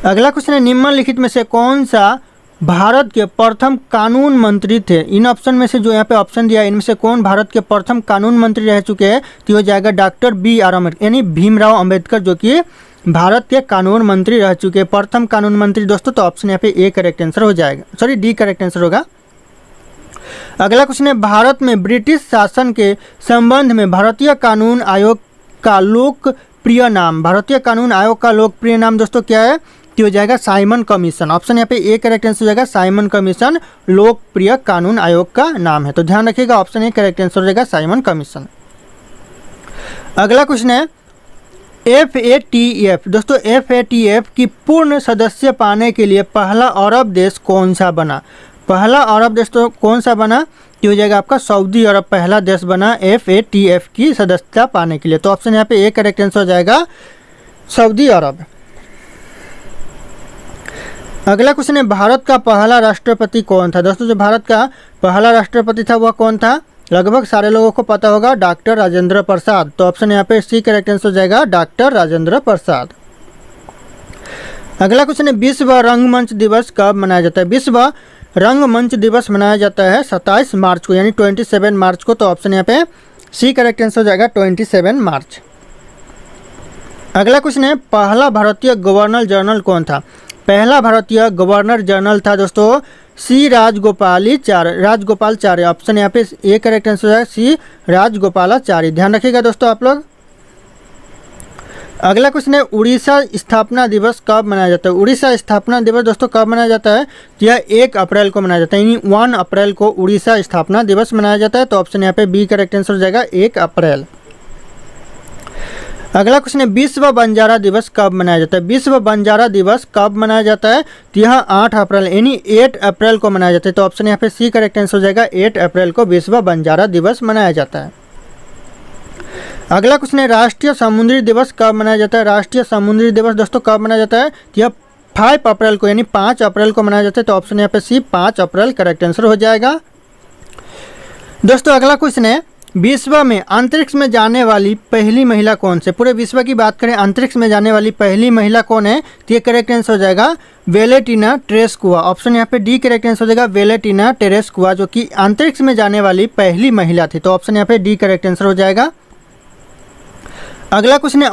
अगला क्वेश्चन है निम्नलिखित में से कौन सा भारत के प्रथम कानून मंत्री थे? इन ऑप्शन में से जो यहाँ पे ऑप्शन दिया है इनमें से कौन भारत के प्रथम कानून मंत्री रह चुके हैं? तो हो जाएगा डॉक्टर बी.आर. अम्बेडकर यानी भीमराव अम्बेडकर, जो कि भारत के कानून मंत्री रह चुके हैं, प्रथम कानून मंत्री दोस्तों। तो ऑप्शन यहाँ पे ए करेक्ट आंसर हो जाएगा, सॉरी डी करेक्ट आंसर होगा। अगला क्वेश्चन है भारत में ब्रिटिश शासन के संबंध में भारतीय कानून आयोग का लोकप्रिय नाम? भारतीय कानून आयोग का लोकप्रिय नाम दोस्तों क्या है? तो हो जाएगा साइमन कमीशन। ऑप्शन यहाँ पे ए करेक्ट आंसर हो जाएगा साइमन कमीशन लोकप्रिय कानून आयोग का नाम है। तो ध्यान रखिएगा ऑप्शन ए करेक्ट आंसर हो जाएगा साइमन कमीशन। अगला क्वेश्चन है FATF दोस्तों FATF की पूर्ण सदस्य पाने के लिए पहला अरब देश कौन सा बना? पहला अरब देश तो कौन सा बना? ये हो जाएगा आपका सऊदी अरब पहला देश बना FATF की सदस्यता पाने के लिए। तो ऑप्शन यहाँ पे ए करेक्ट आंसर हो जाएगा सऊदी अरब। अगला क्वेश्चन है भारत का पहला राष्ट्रपति कौन था? दोस्तों जो भारत का पहला राष्ट्रपति था वह कौन था? लगभग सारे लोगों को पता होगा, डॉक्टर राजेंद्र प्रसाद। तो ऑप्शन यहाँ पे सी करेक्ट आंसर हो जाएगा डॉक्टर राजेंद्र प्रसाद। अगला क्वेश्चन है विश्व रंगमंच दिवस कब मनाया जाता है? विश्व रंगमंच दिवस मनाया जाता है 27 मार्च को यानी 27 मार्च को। तो ऑप्शन यहाँ पे सी करेक्ट आंसर हो जाएगा 27 मार्च। अगला क्वेश्चन है पहला भारतीय गवर्नर जनरल कौन था? पहला भारतीय गवर्नर जनरल था दोस्तों सी राजगोपालाचार्य। ऑप्शन यहाँ पे ए करेक्ट आंसर है सी राजगोपालाचार्य, ध्यान रखिएगा दोस्तों आप लोग। अगला क्वेश्चन है उड़ीसा स्थापना दिवस कब मनाया जाता है? उड़ीसा स्थापना दिवस दोस्तों कब मनाया जाता है? तो यह 1 अप्रैल को मनाया जाता है, यानी 1 अप्रैल को उड़ीसा स्थापना दिवस मनाया जाता है। तो ऑप्शन यहाँ पे बी करेक्ट आंसर हो जाएगा 1 अप्रैल। अगला क्वेश्चन है विश्व बंजारा दिवस कब मनाया जाता है? विश्व बंजारा दिवस कब मनाया जाता है? तो यह 8 अप्रैल यानी 8 अप्रैल को मनाया जाता है। तो ऑप्शन यहाँ पे सी करेक्ट आंसर हो जाएगा 8 अप्रैल को विश्व बंजारा दिवस मनाया जाता है। अगला क्वेश्चन है राष्ट्रीय समुद्री दिवस कब मनाया जाता है? राष्ट्रीय समुद्री दिवस दोस्तों कब मनाया जाता है? तो यह 5 अप्रैल को यानी 5 अप्रैल को मनाया जाता है। तो ऑप्शन यहाँ पे सी 5 अप्रैल करेक्ट आंसर हो जाएगा। दोस्तों अगला क्वेश्चन है विश्व में अंतरिक्ष में जाने वाली पहली महिला कौन से? पूरे विश्व की बात करें अंतरिक्ष में जाने वाली पहली महिला कौन है? तो ये करेक्ट आंसर हो जाएगा वेलेटिना टेरेस्कुआ। ऑप्शन यहाँ पे डी करेक्ट आंसर हो जाएगा वेलेटिना टेरेस्कुआ, जो कि अंतरिक्ष में जाने वाली पहली महिला थी। तो ऑप्शन यहाँ पे डी करेक्ट आंसर हो जाएगा। अगला क्वेश्चन है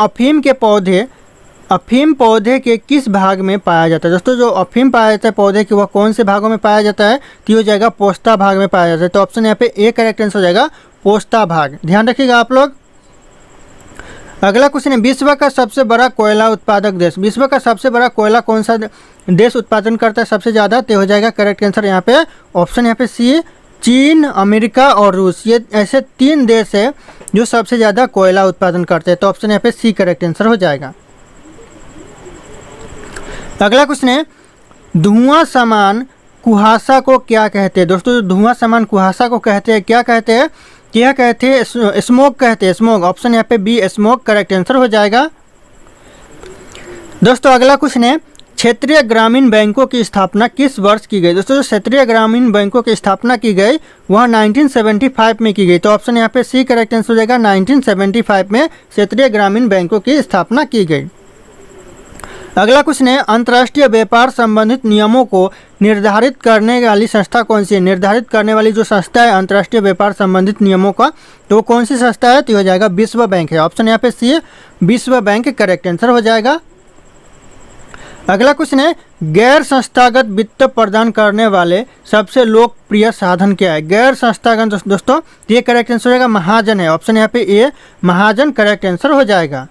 अफीम पौधे के किस भाग में पाया जाता है? दोस्तों जो अफीम पाया जाता है पौधे के वह कौन से भागों में पाया जाता है? तो हो जाएगा पोस्ता भाग में पाया जाता है। तो ऑप्शन यहाँ पे ए करेक्ट आंसर हो जाएगा पोस्ता भाग, ध्यान रखिएगा आप लोग। अगला क्वेश्चन है, विश्व का सबसे बड़ा कोयला उत्पादक देश। विश्व का सबसे बड़ा कोयला कौन सा देश उत्पादन करता है सबसे ज़्यादा? तो हो जाएगा करेक्ट आंसर यहाँ पे ऑप्शन यहाँ पे सी, चीन, अमेरिका और रूस। ये ऐसे 3 देश है जो सबसे ज़्यादा कोयला उत्पादन करते हैं। तो ऑप्शन यहाँ पे सी करेक्ट आंसर हो जाएगा। अगला क्वेश्चन है, धुआं समान कुहासा को क्या कहते हैं? दोस्तों धुआं समान कुहासा को कहते हैं, क्या कहते हैं? क्या कहते हैं? स्मोक कहते हैं, स्मोक। ऑप्शन यहाँ पे बी स्मोक करेक्ट आंसर हो जाएगा। दोस्तों अगला क्वेश्चन है, क्षेत्रीय ग्रामीण बैंकों की स्थापना किस वर्ष की गई? दोस्तों क्षेत्रीय ग्रामीण बैंकों की स्थापना की गई वह 1975 में की गई। तो ऑप्शन यहाँ पे सी करेक्ट आंसर हो जाएगा। 1975 में क्षेत्रीय ग्रामीण बैंकों की स्थापना की गई। अगला क्वेश्चन है, अंतर्राष्ट्रीय व्यापार संबंधित नियमों को निर्धारित करने वाली संस्था कौन सी है? निर्धारित करने वाली जो संस्था है अंतर्राष्ट्रीय व्यापार संबंधित नियमों का, तो वो कौन सी संस्था है? तो हो जाएगा विश्व बैंक है। ऑप्शन यहाँ पे सी है, विश्व बैंक करेक्ट आंसर हो जाएगा। अगला क्वेश्चन है, गैर संस्थागत वित्त प्रदान करने वाले सबसे लोकप्रिय साधन क्या है? गैर संस्थागत दोस्तों ये करेक्ट आंसर हो जाएगा महाजन है। ऑप्शन यहाँ पे ए महाजन करेक्ट आंसर हो जाएगा।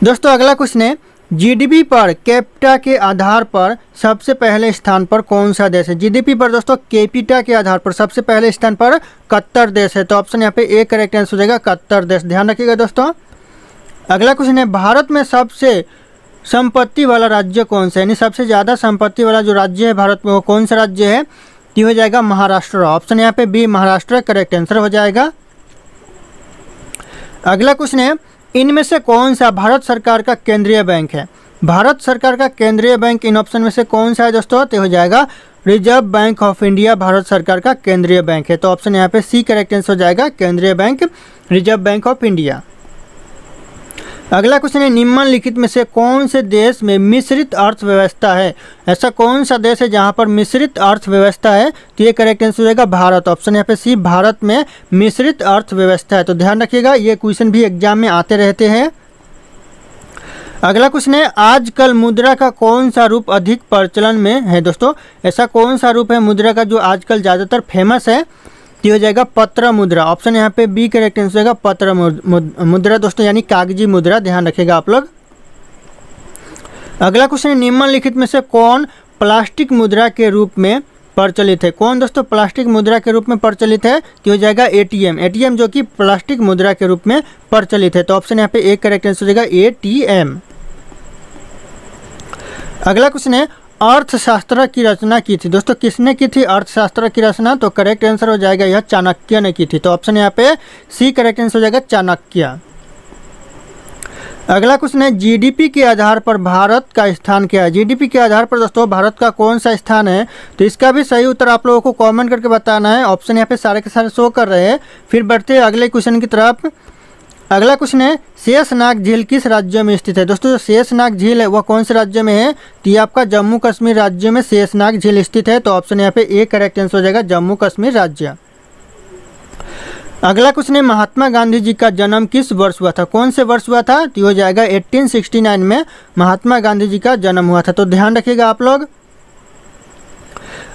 दोस्तों अगला क्वेश्चन है, जीडीपी पर कैपिटा के आधार पर सबसे पहले स्थान पर कौन सा देश है? जीडीपी पर दोस्तों कैपिटा के आधार पर सबसे पहले स्थान पर कतर देश है। तो ऑप्शन यहाँ पे ए करेक्ट आंसर हो जाएगा, कतर देश। ध्यान रखिएगा दोस्तों। अगला क्वेश्चन है, भारत में सबसे संपत्ति वाला राज्य कौन सा है? यानी सबसे ज़्यादा संपत्ति वाला जो राज्य है भारत में वो कौन सा राज्य है? ये हो जाएगा महाराष्ट्र। ऑप्शन यहाँ पे बी महाराष्ट्र करेक्ट आंसर हो जाएगा। अगला क्वेश्चन है, इनमें से कौन सा भारत सरकार का केंद्रीय बैंक है? भारत सरकार का केंद्रीय बैंक इन ऑप्शन में से कौन सा है दोस्तों? तो हो जाएगा reserve bank of India Bharat सरकार का केंद्रीय बैंक है। तो ऑप्शन यहाँ पे सी करेक्ट आंसर हो जाएगा, केंद्रीय bank reserve bank of India. अगला क्वेश्चन है, निम्नलिखित में से कौन से देश में मिश्रित अर्थव्यवस्था है? ऐसा कौन सा देश है जहां पर मिश्रित अर्थव्यवस्था है? तो ये करेक्ट आंसर हो जाएगा भारत। ऑप्शन यहाँ पे सी भारत में मिश्रित अर्थव्यवस्था है। तो ध्यान रखिएगा ये क्वेश्चन भी एग्जाम में आते रहते हैं। अगला क्वेश्चन है, आजकल मुद्रा का कौन सा रूप अधिक प्रचलन में है? दोस्तों ऐसा कौन सा रूप है मुद्रा का जो आजकल ज़्यादातर फेमस है? ये हो जाएगा पत्र मुद्रा। ऑप्शन यहाँ पे बी करेक्ट आंसर हो जाएगा, पत्र मुद्रा दोस्तों, यानी कागजी मुद्रा। ध्यान रखिएगा आप लोग। अगला क्वेश्चन है, निम्नलिखित में से कौन प्लास्टिक मुद्रा के रूप में प्रचलित है? कौन दोस्तों प्लास्टिक मुद्रा के रूप में प्रचलित है? तो हो जाएगा एटीएम। एटीएम जो कि प्लास्टिक मुद्रा के रूप में प्रचलित है। तो ऑप्शन यहाँ पे एक करेक्ट आंसर हो जाएगा एटीएम। अगला क्वेश्चन है, अर्थशास्त्र की रचना की थी? दोस्तों किसने की थी अर्थशास्त्र की रचना? तो करेक्ट आंसर हो जाएगा यह चाणक्य ने की थी। तो ऑप्शन यहाँ पे सी करेक्ट आंसर हो जाएगा, चाणक्य। अगला क्वेश्चन है, जीडीपी के आधार पर भारत का स्थान क्या है? जीडीपी के आधार पर दोस्तों भारत का कौन सा स्थान है? तो इसका भी सही उत्तर आप लोगों को कमेंट करके बताना है। ऑप्शन यहाँ पे सारे के सारे शो कर रहे हैं। फिर बढ़ते हैं अगले क्वेश्चन की तरफ। अगला क्वेश्चन है, शेषनाग झील किस राज्य में स्थित है? दोस्तों जो शेषनाग झील है वह कौन से राज्य में है? तो ये आपका जम्मू कश्मीर राज्य में शेषनाग झील स्थित है। तो ऑप्शन यहाँ पे ए करेक्ट आंसर हो जाएगा, जम्मू कश्मीर राज्य। अगला क्वेश्चन है, महात्मा गांधी जी का जन्म किस वर्ष हुआ था? कौन से वर्ष हुआ था? तो हो जाएगा 1869 में महात्मा गांधी जी का जन्म हुआ था। तो ध्यान रखिएगा आप लोग।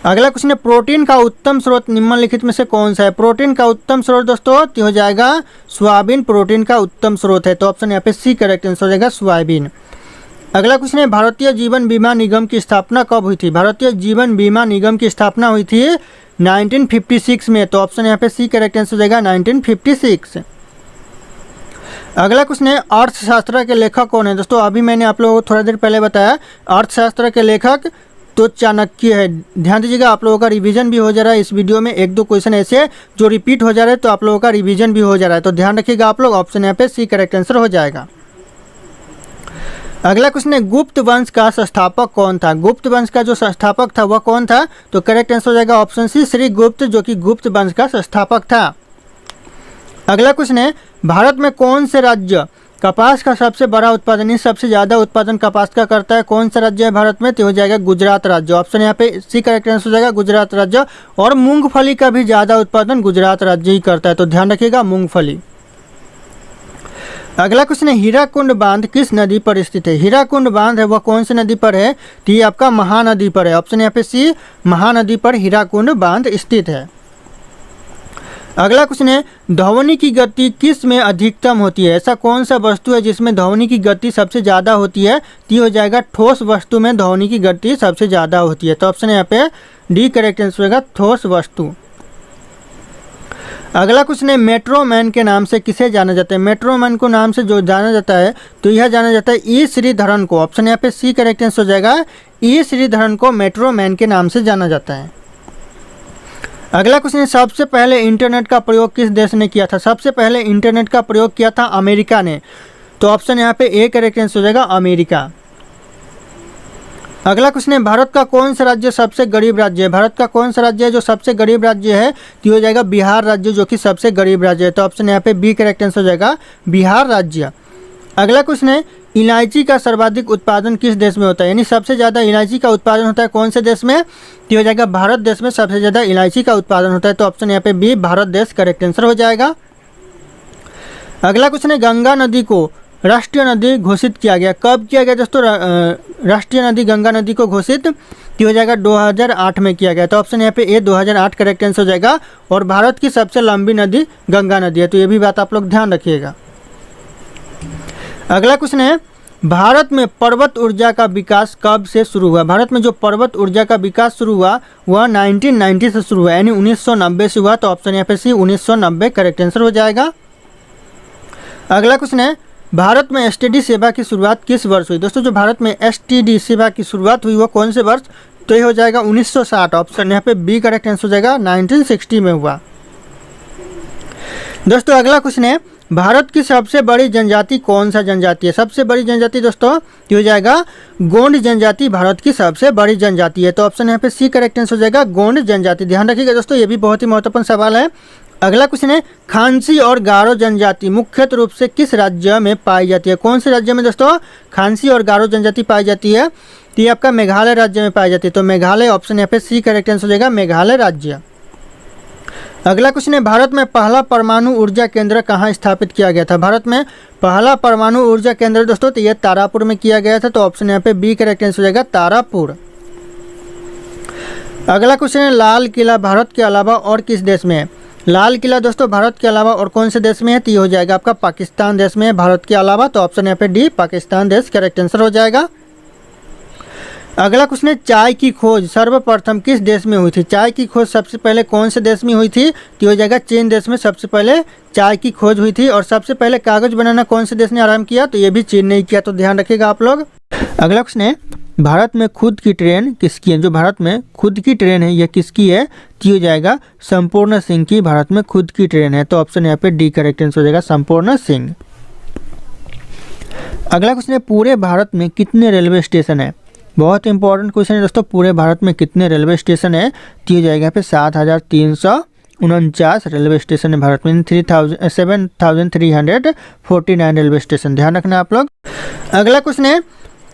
अगला क्वेश्चन है, प्रोटीन का उत्तम स्रोत निम्नलिखित में से कौन सा है? प्रोटीन का उत्तम स्रोत दोस्तों तो हो जाएगा सोयाबीन प्रोटीन का उत्तम स्रोत है। तो ऑप्शन यहाँ पे सी करेक्ट आंसर हो जाएगा, सोयाबीन। अगला क्वेश्चन है, भारतीय जीवन बीमा निगम की स्थापना कब हुई थी? भारतीय जीवन बीमा निगम की स्थापना हुई थी 1956 में। तो ऑप्शन यहाँ पे सी करेक्ट आंसर हो जाएगा, 1956। अगला क्वेश्चन है, अर्थशास्त्र के लेखक कौन है? दोस्तों अभी मैंने आप लोगों को थोड़ा देर पहले बताया अर्थशास्त्र के लेखक तो चाणक्य है। ध्यान दीजिएगा आप लोगों का रिवीजन भी हो जा रहा है इस वीडियो में। एक दो क्वेश्चन ऐसे जो रिपीट हो जा रहे हैं तो आप लोगों का रिवीजन भी हो जा रहा है। तो ध्यान रखिएगा आप लोग। ऑप्शन यहाँ पे सी करेक्ट आंसर हो जाएगा। अगला क्वेश्चन है, गुप्त वंश का संस्थापक कौन था? गुप्त वंश का जो संस्थापक था वह कौन था? तो करेक्ट आंसर हो जाएगा ऑप्शन सी, श्री गुप्त, जो कि गुप्त वंश का संस्थापक था। अगला क्वेश्चन है, भारत में कौन से राज्य कपास का सबसे बड़ा उत्पादन, सबसे ज़्यादा उत्पादन कपास का करता है? कौन सा राज्य है भारत में? तो हो जाएगा गुजरात राज्य। ऑप्शन यहाँ पे सी करेक्ट आंसर हो जाएगा, गुजरात राज्य। और मूंगफली का भी ज़्यादा उत्पादन गुजरात राज्य ही करता है। तो ध्यान रखिएगा मूंगफली। अगला क्वेश्चन है, हीराकुंड बांध किस नदी पर स्थित है? हीराकुंड बांध है वह कौन सी नदी पर है? तो ये आपका महानदी पर है। ऑप्शन यहाँ पे सी, महानदी पर हीराकुंड बांध स्थित है। अगला क्वेश्चन है, ध्वनि की गति किस में अधिकतम होती है? ऐसा कौन सा वस्तु है जिसमें ध्वनि की गति सबसे ज़्यादा होती है? तो ये हो जाएगा ठोस वस्तु में ध्वनि की गति सबसे ज़्यादा होती है। तो ऑप्शन यहाँ पे डी करेक्ट आंसर होगा, ठोस वस्तु। अगला क्वेश्चन है, मेट्रोमैन के नाम से किसे जाना जाता है? मेट्रोमैन को नाम से जो जाना जाता है तो यह जाना जाता है ई श्रीधरन को। ऑप्शन यहाँ पे सी करेक्ट आंसर हो जाएगा, ई श्रीधरन को मेट्रोमैन के नाम से जाना जाता है। अगला क्वेश्चन है, सबसे पहले इंटरनेट का प्रयोग किस देश ने किया था? सबसे पहले इंटरनेट का प्रयोग किया था अमेरिका ने। तो ऑप्शन यहाँ पे ए करेक्ट आंसर हो जाएगा, अमेरिका। अगला क्वेश्चन है, भारत का कौन सा राज्य सबसे गरीब राज्य है? भारत का कौन सा राज्य है जो सबसे गरीब राज्य है? तो हो जाएगा बिहार राज्य, जो कि सबसे गरीब राज्य है। तो ऑप्शन यहाँ पे बी करेक्ट आंसर हो जाएगा, बिहार राज्य। अगला क्वेश्चन है, इलायची का सर्वाधिक उत्पादन किस देश में होता है? यानी सबसे ज़्यादा इलायची का उत्पादन होता है कौन से देश में? तो हो जाएगा भारत देश में सबसे ज़्यादा इलायची का उत्पादन होता है। तो ऑप्शन यहाँ पे बी भारत देश करेक्ट आंसर हो जाएगा। अगला क्वेश्चन है, गंगा नदी को राष्ट्रीय नदी घोषित किया गया, कब किया गया दोस्तों? राष्ट्रीय नदी गंगा नदी को घोषित हो जाएगा 2008 में किया गया। तो ऑप्शन यहाँ पे ए 2008 करेक्ट आंसर हो जाएगा। और भारत की सबसे लंबी नदी गंगा नदी है, तो ये भी बात आप लोग ध्यान रखिएगा। अगला क्वेश्चन है, भारत में पर्वत ऊर्जा का विकास कब से शुरू हुआ? भारत में जो पर्वत ऊर्जा का विकास शुरू हुआ वह 1990 से शुरू हुआ, यानी 1990 से हुआ। तो ऑप्शन यहाँ पे सी 1990 करेक्ट आंसर हो जाएगा। अगला क्वेश्चन है, भारत में एसटीडी सेवा की शुरुआत किस वर्ष हुई? दोस्तों जो भारत में एसटीडी सेवा की शुरुआत हुई वो कौन से वर्ष? तो ये हो जाएगा 1960। ऑप्शन यहाँ पे बी करेक्ट आंसर हो जाएगा, 1960 में हुआ। दोस्तों अगला क्वेश्चन है, भारत की सबसे बड़ी जनजाति कौन सा जनजाति है? सबसे बड़ी जनजाति दोस्तों ये हो जाएगा गोंड जनजाति भारत की सबसे बड़ी जनजाति है। तो ऑप्शन यहाँ पे सी करेक्ट आंसर हो जाएगा, गोंड जनजाति। ध्यान रखिएगा दोस्तों, ये भी बहुत ही महत्वपूर्ण सवाल है। अगला क्वेश्चन है, खांसी और गारो जनजाति मुख्यतः रूप से किस राज्य में पाई जाती है? कौन से राज्य में दोस्तों खांसी और गारो जनजाति पाई जाती है? तो ये आपका मेघालय राज्य में पाई जाती है। तो मेघालय, ऑप्शन यहाँ पे सी करेक्ट आंसर हो जाएगा, मेघालय राज्य। अगला क्वेश्चन है, भारत में पहला परमाणु ऊर्जा केंद्र कहाँ स्थापित किया गया था? भारत में पहला परमाणु ऊर्जा केंद्र दोस्तों तो ये तारापुर में किया गया था। तो ऑप्शन यहाँ पे बी करेक्ट आंसर हो जाएगा, तारापुर। अगला क्वेश्चन है, लाल किला भारत के अलावा और किस देश में है? लाल किला दोस्तों भारत के अलावा और कौन से देश में है? तो ये हो जाएगा आपका पाकिस्तान देश में है, भारत के अलावा। तो ऑप्शन यहाँ पे डी पाकिस्तान देश करेक्ट आंसर हो जाएगा। अगला क्वेश्चन है, चाय की खोज सर्वप्रथम किस देश में हुई थी? चाय की खोज सबसे पहले कौन से देश में हुई थी? तो हो जाएगा चीन देश में सबसे पहले चाय की खोज हुई थी। और सबसे पहले कागज बनाना कौन से देश ने आरंभ किया? तो ये भी चीन ने ही किया। तो ध्यान रखिएगा आप लोग। अगला क्वेश्चन है, भारत में खुद की ट्रेन किसकी है? जो भारत में खुद की ट्रेन है यह किसकी है? तो हो जाएगा संपूर्ण सिंह की भारत में खुद की ट्रेन है। तो ऑप्शन यहाँ पे डी करेक्ट आंसर हो जाएगा, संपूर्ण सिंह। अगला क्वेश्चन है, पूरे भारत में कितने रेलवे स्टेशन है? बहुत इंपॉर्टेंट क्वेश्चन है दोस्तों, पूरे भारत में कितने रेलवे स्टेशन है? तो हो जाएगा यहाँ पे 7349 रेलवे स्टेशन है भारत में, 7349 रेलवे स्टेशन। ध्यान रखना आप लोग। अगला क्वेश्चन है,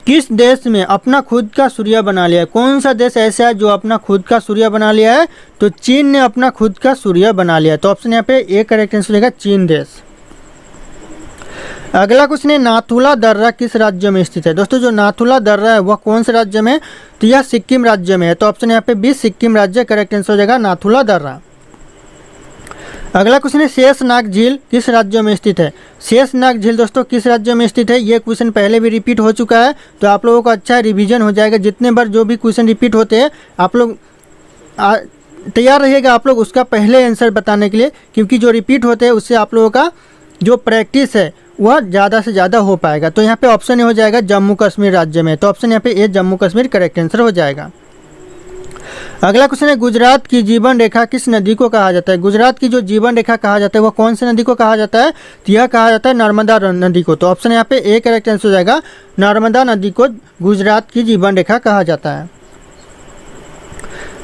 किस देश में अपना खुद का सूर्य बना लिया है? कौन सा देश ऐसा है जो अपना खुद का सूर्य बना लिया है? तो चीन ने अपना खुद का सूर्य बना लिया। तो ऑप्शन यहाँ पे ए करेक्ट आंसर हो जाएगा, चीन देश। अगला क्वेश्चन है, नाथुला दर्रा किस राज्य में स्थित है? दोस्तों जो नाथुला दर्रा है वह कौन से राज्य में? तो यह सिक्किम राज्य में है। तो ऑप्शन यहाँ पे बी सिक्किम राज्य करेक्ट आंसर हो जाएगा, नाथुला दर्रा। अगला क्वेश्चन है, शेषनाग झील किस राज्य में स्थित है? शेषनाग झील दोस्तों किस राज्य में स्थित है? ये क्वेश्चन पहले भी रिपीट हो चुका है, तो आप लोगों को अच्छा रिवीजन हो जाएगा। जितने बार जो भी क्वेश्चन रिपीट होते हैं आप लोग तैयार रहिएगा आप लोग उसका पहले आंसर बताने के लिए, क्योंकि जो रिपीट होते हैं उससे आप लोगों का जो प्रैक्टिस है वह ज़्यादा से ज़्यादा हो पाएगा। तो यहाँ पे ऑप्शन हो जाएगा जम्मू कश्मीर राज्य में। तो ऑप्शन यहाँ पे ए जम्मू कश्मीर करेक्ट आंसर हो जाएगा। अगला क्वेश्चन है, गुजरात की जीवन रेखा किस नदी को कहा जाता है? गुजरात की जो जीवन रेखा कहा जाता है वह कौन सी नदी को कहा जाता है? तो यह कहा जाता है नर्मदा नदी को। तो ऑप्शन यहाँ पे ए करेक्ट आंसर हो जाएगा, नर्मदा नदी को गुजरात की जीवन रेखा कहा जाता है।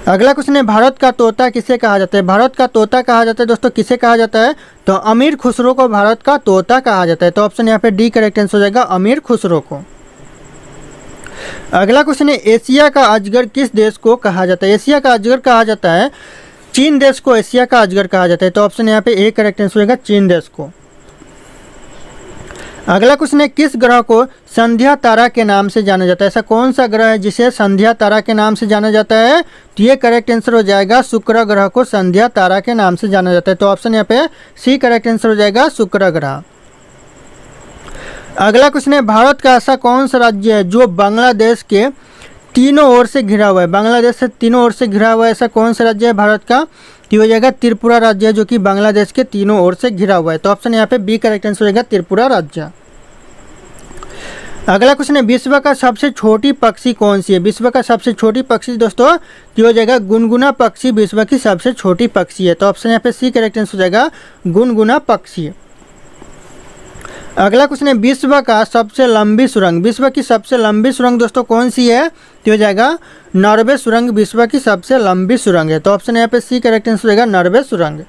अगला क्वेश्चन है, भारत का तोता किसे कहा जाता है? भारत का तोता कहा जाता है दोस्तों किसे कहा जाता है? तो अमीर खुसरो को भारत का तोता कहा जाता है। तो ऑप्शन यहाँ पे डी करेक्ट आंसर हो जाएगा, अमीर खुसरो को। अगला क्वेश्चन है, एशिया का अजगर किस देश को कहा जाता है? एशिया का अजगर कहा जाता है चीन देश को एशिया का अजगर कहा जाता है। तो ऑप्शन यहाँ पे ए करेक्ट आंसर होगा, चीन देश को। अगला क्वेश्चन है, किस ग्रह को संध्या तारा के नाम से जाना जाता है? ऐसा कौन सा ग्रह है जिसे संध्या तारा के नाम से जाना जाता है? तो ये करेक्ट आंसर हो जाएगा शुक्र ग्रह को संध्या तारा के नाम से जाना जाता है। तो ऑप्शन यहाँ पे सी करेक्ट आंसर हो जाएगा, शुक्र ग्रह। अगला क्वेश्चन है, भारत का ऐसा कौन सा राज्य है जो बांग्लादेश के तीनों ओर से घिरा हुआ है? बांग्लादेश से तीनों ओर से घिरा हुआ है, ऐसा कौन सा राज्य है भारत का? तो हो जाएगा त्रिपुरा राज्य है, जो कि बांग्लादेश के तीनों ओर से घिरा हुआ है। तो ऑप्शन यहाँ पे बी करेक्ट आंसर हो जाएगा, त्रिपुरा राज्य। अगला क्वेश्चन है, विश्व का सबसे छोटी पक्षी कौन सी है? विश्व का सबसे छोटी पक्षी दोस्तों ये हो जाएगा गुनगुना पक्षी विश्व की सबसे छोटी पक्षी है। तो ऑप्शन यहाँ पे सी करेक्ट आंसर हो जाएगा, गुनगुना पक्षी। अगला क्वेश्चन है, विश्व का सबसे लंबी सुरंग, विश्व की सबसे लंबी सुरंग दोस्तों कौन सी है? तो हो जाएगा नॉर्वे सुरंग विश्व की सबसे लंबी सुरंग है। तो ऑप्शन यहाँ पे सी करेक्ट आंसर हो जाएगा, नॉर्वे सुरंग।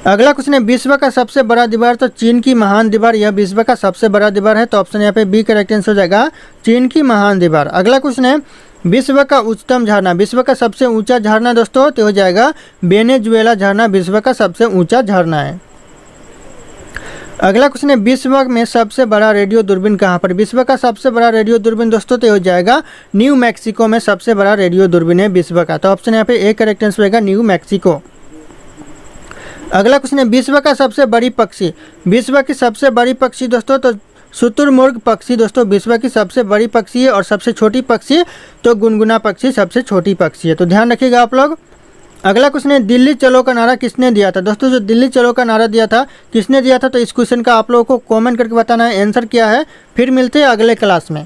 अगला क्वेश्चन है, विश्व का सबसे बड़ा दीवार, तो चीन की महान दीवार यह विश्व का सबसे बड़ा दीवार है। तो ऑप्शन यहाँ पे बी करेक्ट आंसर हो जाएगा, चीन की महान दीवार। अगला क्वेश्चन है, विश्व का उच्चतम झरना, विश्व का सबसे ऊंचा झरना दोस्तों तो हो जाएगा वेनेजुएला झरना विश्व का सबसे ऊंचा झरना है। अगला क्वेश्चन है, विश्व में सबसे बड़ा रेडियो दूरबीन कहाँ पर? विश्व का सबसे बड़ा रेडियो दूरबीन दोस्तों तो हो जाएगा न्यू मैक्सिको में सबसे बड़ा रेडियो दूरबीन है विश्व का। तो ऑप्शन यहाँ पे ए करेक्ट आंसर रहेगा, न्यू मैक्सिको। अगला क्वेश्चन है, विश्व का सबसे बड़ी पक्षी, विश्व की सबसे बड़ी पक्षी दोस्तों तो शुतुरमुर्ग पक्षी दोस्तों विश्व की सबसे बड़ी पक्षी है, और सबसे छोटी पक्षी तो गुनगुना पक्षी सबसे छोटी पक्षी है। तो ध्यान रखिएगा आप लोग। अगला क्वेश्चन है, दिल्ली चलो का नारा किसने दिया था? दोस्तों जो दिल्ली चलो का नारा दिया था किसने दिया था? तो इस क्वेश्चन का आप लोगों को कमेंट करके बताना है आंसर क्या है। फिर मिलते हैं अगले क्लास में।